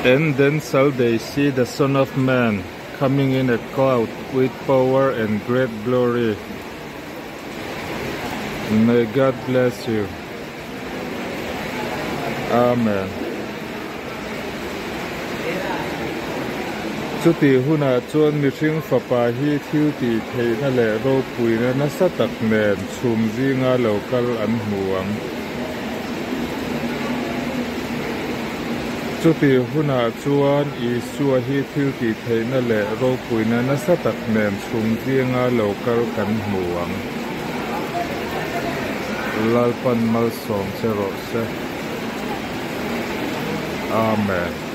And then shall they see the Son of Man coming in a cloud with power and great glory. May God bless you. Amen. Chu ti huna chuan mi hring fapa hi thiu ti theina le ro puina na sa tak nen chhum zinga local an hmuang. Chu ti huna chuan Isua hi thiu ti theina le ro puina na sa tak nen chhum zinga local kan hmuang. Lalpan mal som se ro se. Amen.